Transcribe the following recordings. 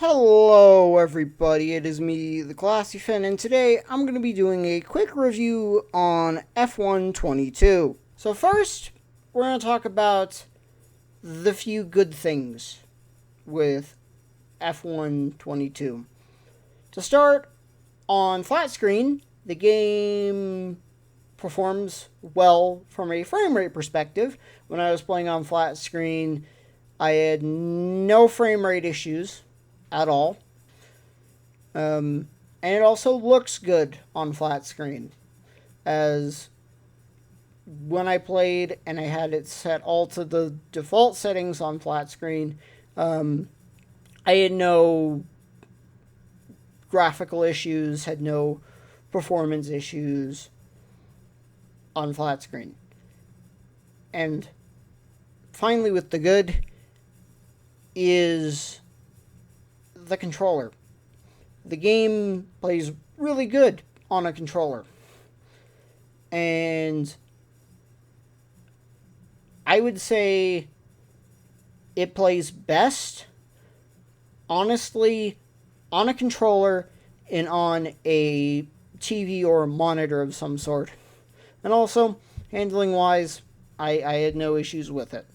Hello everybody, it is me, the Classy Fin, and today I'm going to be doing a quick review on F122. So first, we're going to talk about the few good things with F122. To start, on flat screen, the game performs well from a frame rate perspective. When I was playing on flat screen, I had no frame rate issues at all. And it also looks good on flat screen. As when I played and I had it set all to the default settings on flat screen, I had no graphical issues, had no performance issues on flat screen. And finally, with the good, is the controller. The game plays really good on a controller. And I would say it plays best, honestly, on a controller and on a TV or a monitor of some sort. And also, handling wise, I had no issues with it.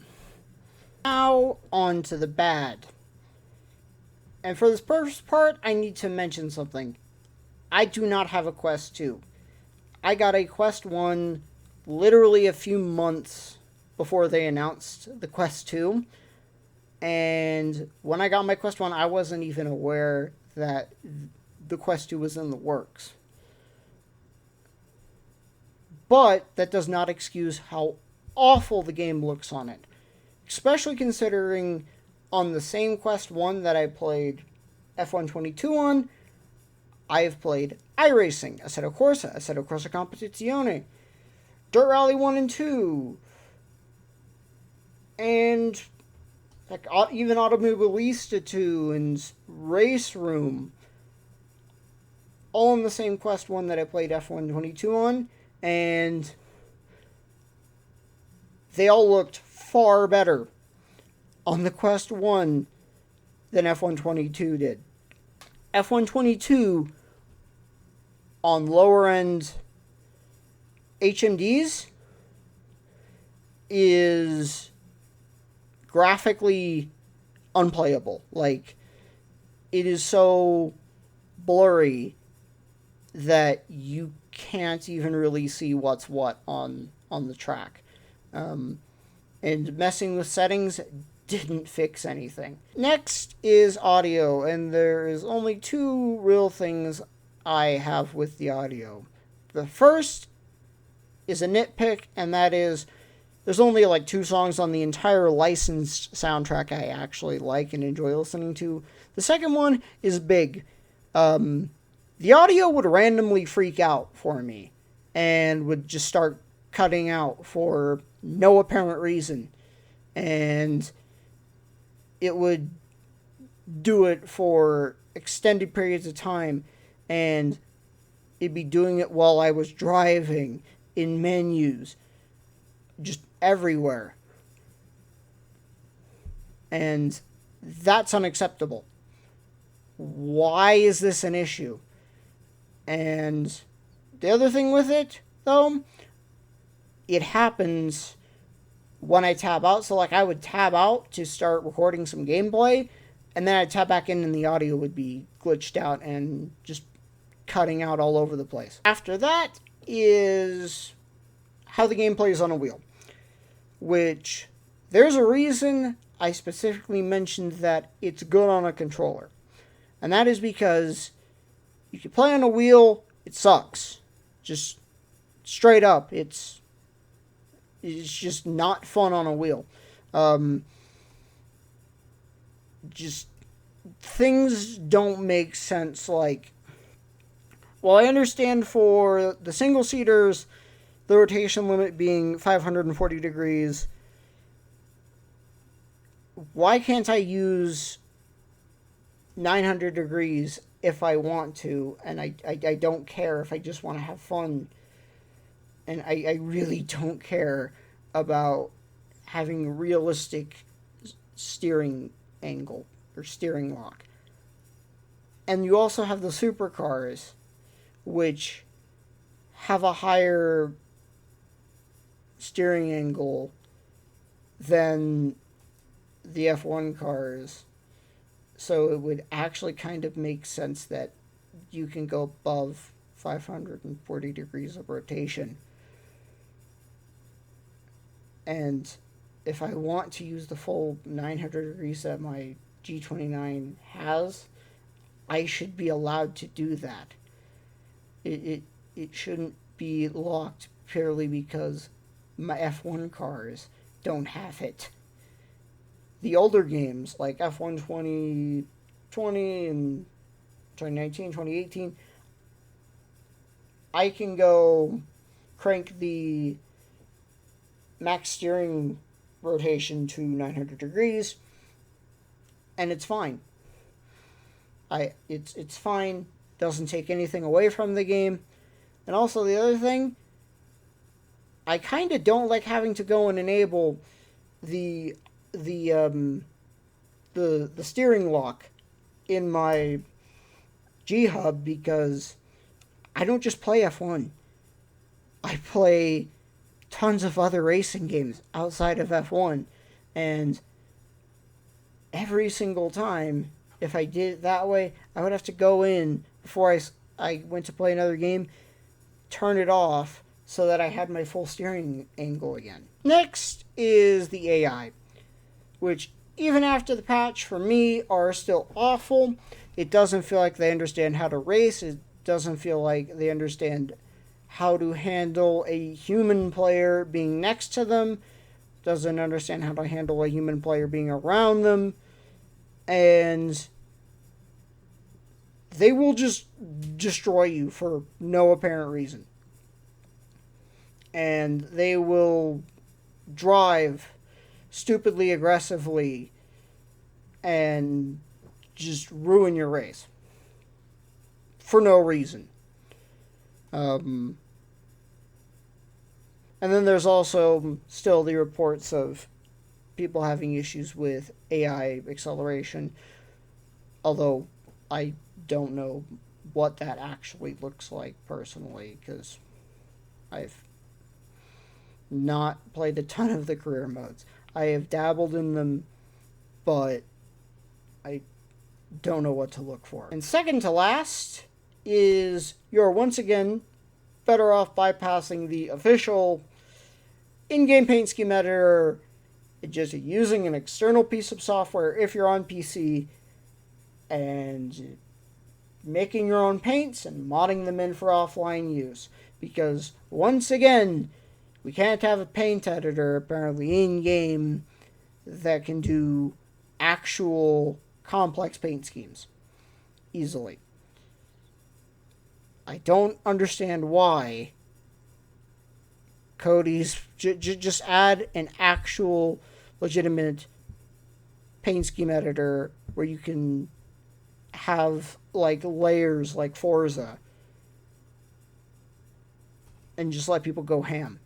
Now, on to the bad. And for this first part, I need to mention something. I do not have a Quest 2. I got a Quest 1 literally a few months before they announced the Quest 2. And when I got my Quest 1, I wasn't even aware that the Quest 2 was in the works. But that does not excuse how awful the game looks on it. Especially considering on the same Quest 1 that I played F122 on, I have played iRacing, Assetto Corsa Competizione, Dirt Rally 1 and 2, and like even Automobilista 2 and Race Room, all in the same Quest 1 that I played F122 on, and they all looked far better on the Quest 1 than F122 did. F122 on lower end HMDs is graphically unplayable. Like, it is so blurry that you can't even really see what's what on the track. And messing with settings didn't fix anything. Next is audio, and there is only two real things I have with the audio. The first is a nitpick, and that is there's only like 2 songs on the entire licensed soundtrack I actually like and enjoy listening to. The second one is big. The audio would randomly freak out for me and would just start cutting out for no apparent reason. And it would do it for extended periods of time, and it'd be doing it while I was driving, in menus, just everywhere. And that's unacceptable. Why is this an issue? And the other thing with it, though, it happens when I tab out. So like I would tab out to start recording some gameplay, and then I'd tab back in and the audio would be glitched out and just cutting out all over the place. After that is how the game plays on a wheel, which there's a reason I specifically mentioned that it's good on a controller. And that is because you can play on a wheel, it sucks. Just straight up, it's just not fun on a wheel. Just things don't make sense. Like, well, I understand for the single seaters, the rotation limit being 540 degrees. Why can't I use 900 degrees if I want to? And I don't care if I just want to have fun. And I really don't care about having realistic steering angle or steering lock. And you also have the supercars, which have a higher steering angle than the F1 cars. So it would actually kind of make sense that you can go above 540 degrees of rotation. And if I want to use the full 900 degrees that my G29 has, I should be allowed to do that. It shouldn't be locked purely because my F1 cars don't have it. The older games like F1 2020 and 2019, 2018, I can go crank the max steering rotation to 900 degrees and it's fine. It's fine, doesn't take anything away from the game. And also the other thing, I kind of don't like having to go and enable the steering lock in my G Hub because I don't just play F1. I play tons of other racing games outside of F1, and every single time, if I did it that way, I would have to go in before I went to play another game, turn it off so that I had my full steering angle again. Next is the AI, which even after the patch for me are still awful. It doesn't feel like they understand how to race. It doesn't feel like they understand how to handle a human player being next to them. Doesn't understand how to handle a human player being around them. And they will just destroy you for no apparent reason. And they will drive stupidly aggressively and just ruin your race for no reason. And then there's also still the reports of people having issues with AI acceleration, although I don't know what that actually looks like personally, because I've not played a ton of the career modes. I have dabbled in them, but I don't know what to look for. And second to last is you're once again better off bypassing the official in-game paint scheme editor, just using an external piece of software if you're on PC, and making your own paints and modding them in for offline use. Because once again, we can't have a paint editor apparently in-game that can do actual complex paint schemes easily. I don't understand why Cody's just add an actual legitimate paint scheme editor where you can have like layers like Forza and just let people go ham.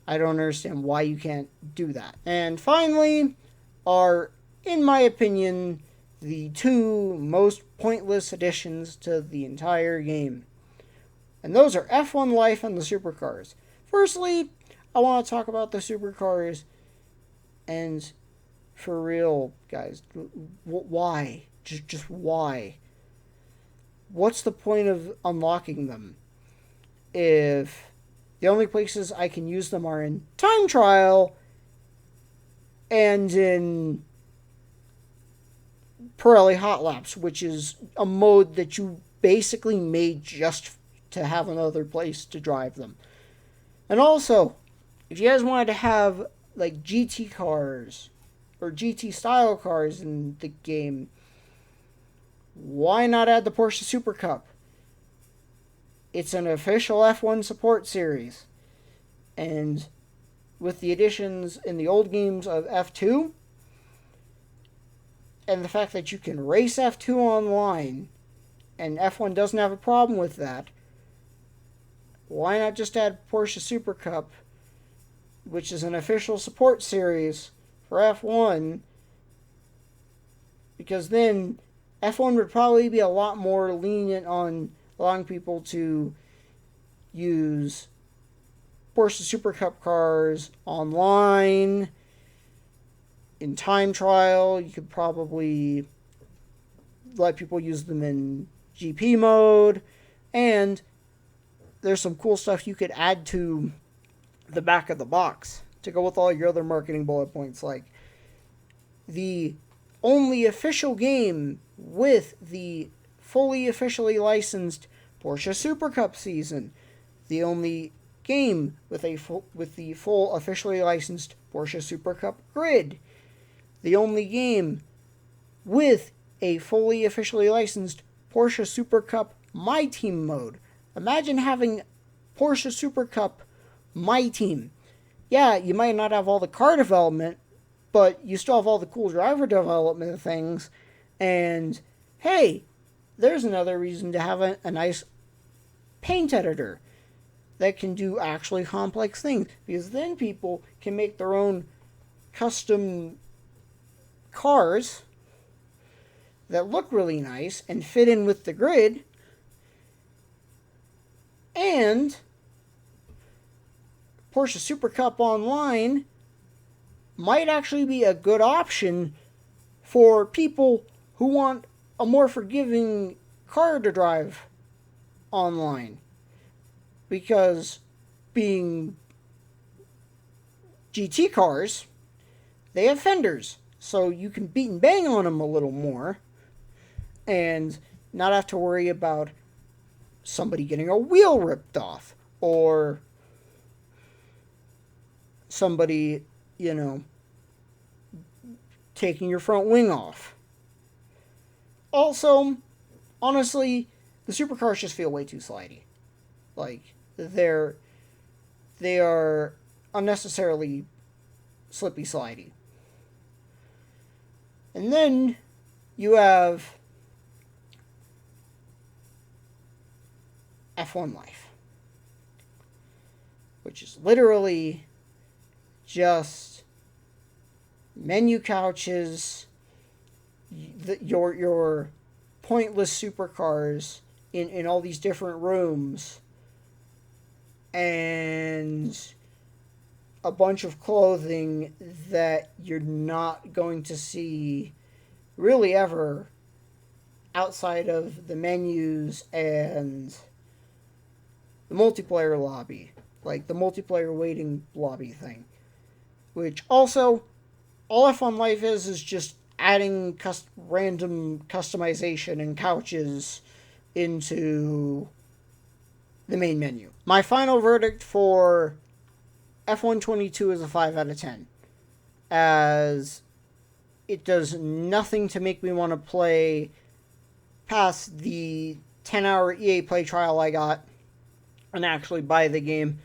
I don't understand why you can't do that. And finally are, in my opinion, the two most pointless additions to the entire game. And those are F1 Life and the Supercars. Firstly, I want to talk about the Supercars. And for real, guys, why? Just why? What's the point of unlocking them if the only places I can use them are in Time Trial and in Pirelli Hot Laps, which is a mode that you basically made just to have another place to drive them. And also, if you guys wanted to have like GT cars or GT style cars in the game, why not add the Porsche Super Cup? It's an official F1 support series. And with the additions in the old games of F2, and the fact that you can race F2 online, and F1 doesn't have a problem with that, why not just add Porsche Super Cup, which is an official support series for F1, because then F1 would probably be a lot more lenient on allowing people to use Porsche Super Cup cars online in time trial. You could probably let people use them in GP mode, and there's some cool stuff you could add to the back of the box to go with all your other marketing bullet points, like the only official game with the fully officially licensed Porsche Super Cup season, the only game with the full officially licensed Porsche Super Cup grid, the only game with a fully officially licensed Porsche Super Cup My Team mode. Imagine having Porsche Super Cup My Team. Yeah, you might not have all the car development, but you still have all the cool driver development things. And hey, there's another reason to have a nice paint editor that can do actually complex things, because then people can make their own custom cars that look really nice and fit in with the grid. And Porsche Super Cup Online might actually be a good option for people who want a more forgiving car to drive online. Because being GT cars, they have fenders, so you can beat and bang on them a little more and not have to worry about somebody getting a wheel ripped off or somebody, taking your front wing off. Also, honestly, the supercars just feel way too slidey. Like, they are unnecessarily slippy slidey. And then you have F1 Life, which is literally just menu couches, your pointless supercars in all these different rooms, and a bunch of clothing that you're not going to see really ever outside of the menus and the multiplayer lobby, like the multiplayer waiting lobby thing. Which also, all F1 Life is just adding random customization and couches into the main menu. My final verdict for F122 is a 5 out of 10, as it does nothing to make me want to play past the 10-hour EA Play trial I got and actually buy the game.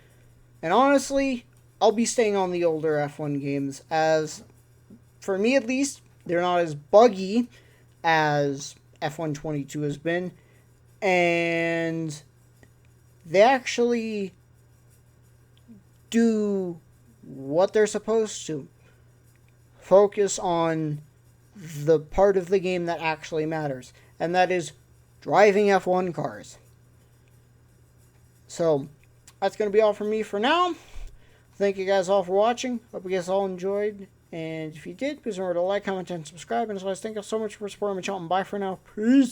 And honestly, I'll be staying on the older F1 games, as, for me at least, they're not as buggy as F122 has been, and they actually do what they're supposed to. Focus on the part of the game that actually matters, and that is driving F1 cars. So, that's going to be all from me for now. Thank you guys all for watching. Hope you guys all enjoyed. And if you did, please remember to like, comment, and subscribe. And as always, thank you so much for supporting my channel. And bye for now. Peace.